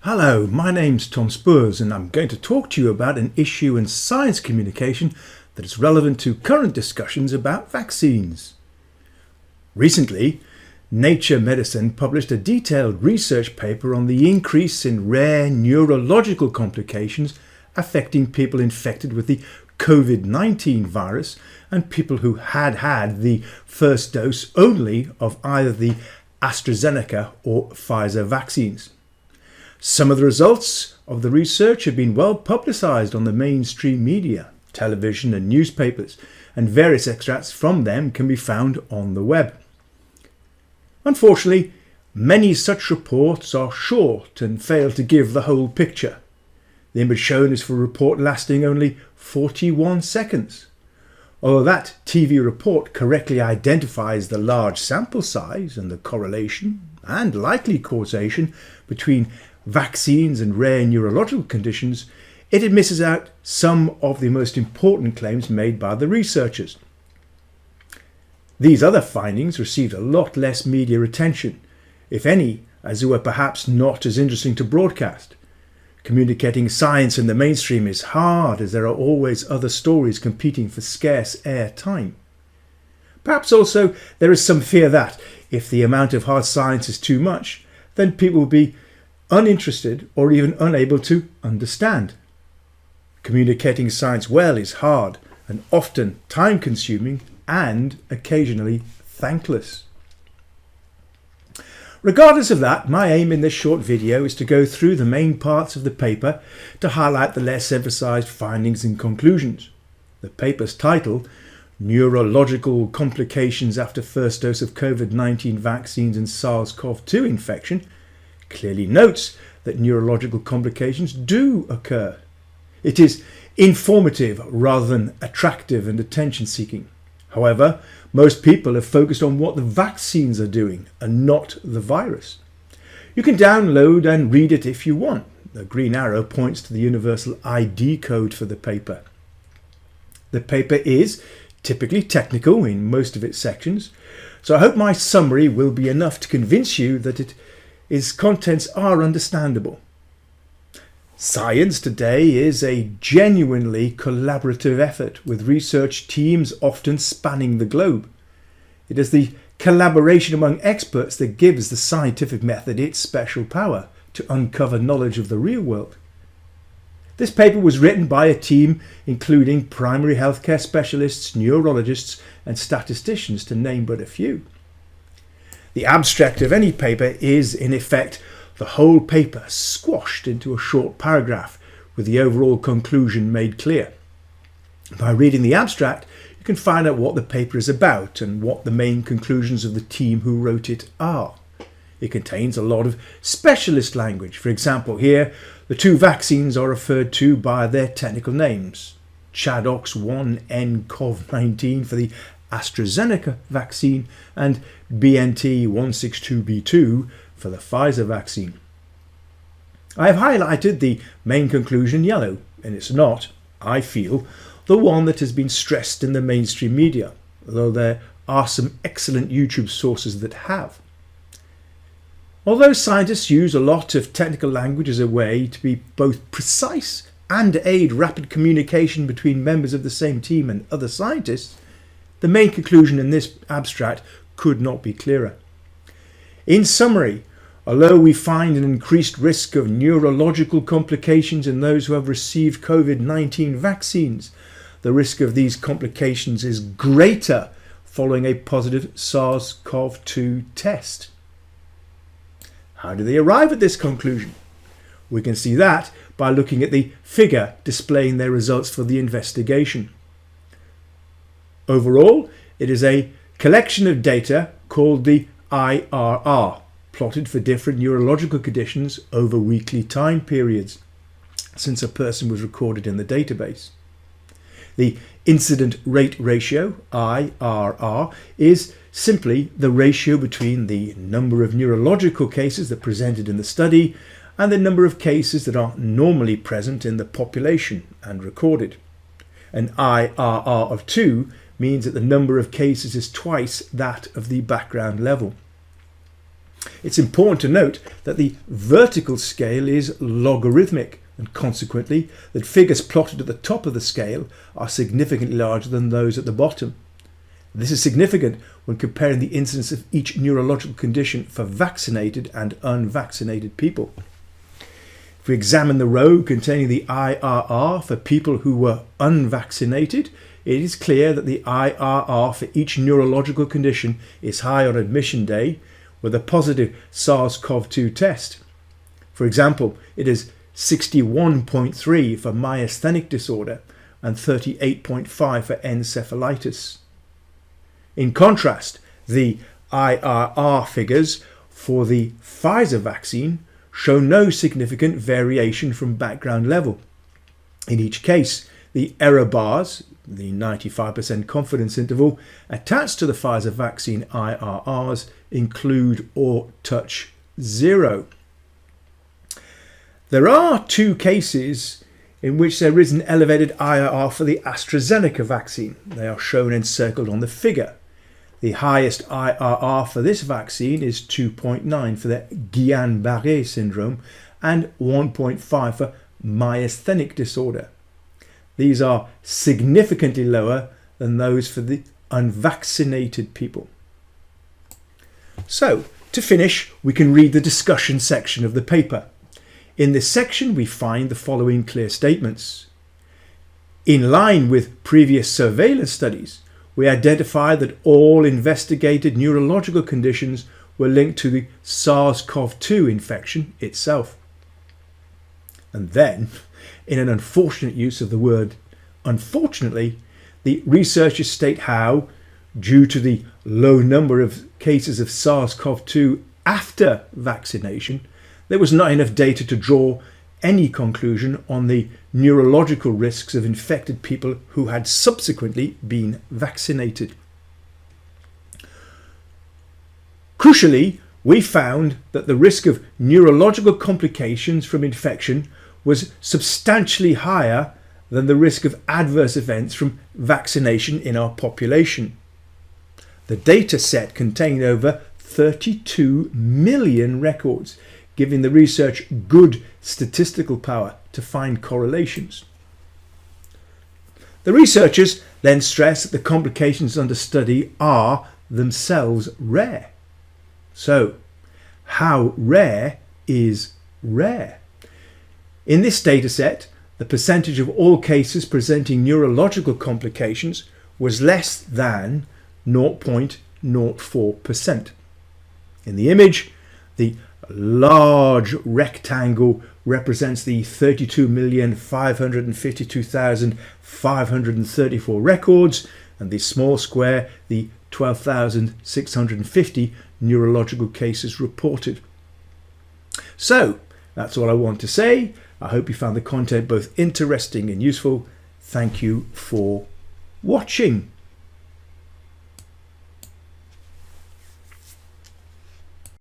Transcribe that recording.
Hello, my name's Tom Spurs and I'm going to talk to you about an issue in science communication that is relevant to current discussions about vaccines. Recently, Nature Medicine published a detailed research paper on the increase in rare neurological complications affecting people infected with the COVID-19 virus and people who had the first dose only of either the AstraZeneca or Pfizer vaccines. Some of the results of the research have been well publicised on the mainstream media, television and newspapers, and various extracts from them can be found on the web. Unfortunately, many such reports are short and fail to give the whole picture. The image shown is for a report lasting only 41 seconds. Although that TV report correctly identifies the large sample size and the correlation and likely causation between vaccines and rare neurological conditions, it misses out some of the most important claims made by the researchers. These other findings received a lot less media attention, if any, as they were perhaps not as interesting to broadcast. Communicating science in the mainstream is hard, as there are always other stories competing for scarce air time. Perhaps also there is some fear that, if the amount of hard science is too much, then people will be uninterested or even unable to understand. Communicating science well is hard and often time-consuming and occasionally thankless. Regardless of that, my aim in this short video is to go through the main parts of the paper to highlight the less emphasised findings and conclusions. The paper's title, Neurological Complications After First Dose of COVID-19 Vaccines and SARS-CoV-2 Infection, clearly notes that neurological complications do occur. It is informative rather than attractive and attention-seeking. However, most people have focused on what the vaccines are doing and not the virus. You can download and read it if you want. The green arrow points to the universal ID code for the paper. The paper is typically technical in most of its sections, so I hope my summary will be enough to convince you that its contents are understandable. Science today is a genuinely collaborative effort, with research teams often spanning the globe. It is the collaboration among experts that gives the scientific method its special power to uncover knowledge of the real world. This paper was written by a team including primary healthcare specialists, neurologists and statisticians, to name but a few. The abstract of any paper is, in effect, the whole paper squashed into a short paragraph with the overall conclusion made clear. By reading the abstract, you can find out what the paper is about and what the main conclusions of the team who wrote it are. It contains a lot of specialist language. For example, here, the two vaccines are referred to by their technical names. ChAdOx1nCoV-19 for the AstraZeneca vaccine and BNT162b2 for the Pfizer vaccine. I have highlighted the main conclusion yellow, and it's not, I feel, the one that has been stressed in the mainstream media, although there are some excellent YouTube sources that have. Although scientists use a lot of technical language as a way to be both precise and aid rapid communication between members of the same team and other scientists, the main conclusion in this abstract could not be clearer. In summary, although we find an increased risk of neurological complications in those who have received COVID-19 vaccines, the risk of these complications is greater following a positive SARS-CoV-2 test. How do they arrive at this conclusion? We can see that by looking at the figure displaying their results for the investigation. Overall, it is a collection of data called the IRR, plotted for different neurological conditions over weekly time periods since a person was recorded in the database. The incident rate ratio, IRR, is simply the ratio between the number of neurological cases that presented in the study and the number of cases that are normally present in the population and recorded. An IRR of 2 means that the number of cases is twice that of the background level. It's important to note that the vertical scale is logarithmic, and consequently that figures plotted at the top of the scale are significantly larger than those at the bottom. This is significant when comparing the incidence of each neurological condition for vaccinated and unvaccinated people. If we examine the row containing the IRR for people who were unvaccinated, it is clear that the IRR for each neurological condition is high on admission day with a positive SARS-CoV-2 test. For example, it is 61.3 for myasthenic disorder and 38.5 for encephalitis. In contrast, the IRR figures for the Pfizer vaccine show no significant variation from background level. In each case, the error bars, the 95% confidence interval, attached to the Pfizer vaccine IRRs include or touch 0. There are 2 cases in which there is an elevated IRR for the AstraZeneca vaccine. They are shown encircled on the figure. The highest IRR for this vaccine is 2.9 for the Guillain-Barré syndrome and 1.5 for myasthenic disorder. These are significantly lower than those for the unvaccinated people. So, to finish, we can read the discussion section of the paper. In this section, we find the following clear statements. In line with previous surveillance studies, we identified that all investigated neurological conditions were linked to the SARS-CoV-2 infection itself. And then, in an unfortunate use of the word unfortunately, the researchers state how, due to the low number of cases of SARS-CoV-2 after vaccination, there was not enough data to draw any conclusion on the neurological risks of infected people who had subsequently been vaccinated. Crucially, we found that the risk of neurological complications from infection was substantially higher than the risk of adverse events from vaccination in our population. The data set contained over 32 million records, giving the research good statistical power to find correlations. The researchers then stress that the complications under study are themselves rare. So, how rare is rare? In this data set, the percentage of all cases presenting neurological complications was less than 0.04%. In the image, the large rectangle represents the 32,552,534 records, and the small square, the 12,650 neurological cases reported. So, that's all I want to say. I hope you found the content both interesting and useful. Thank you for watching.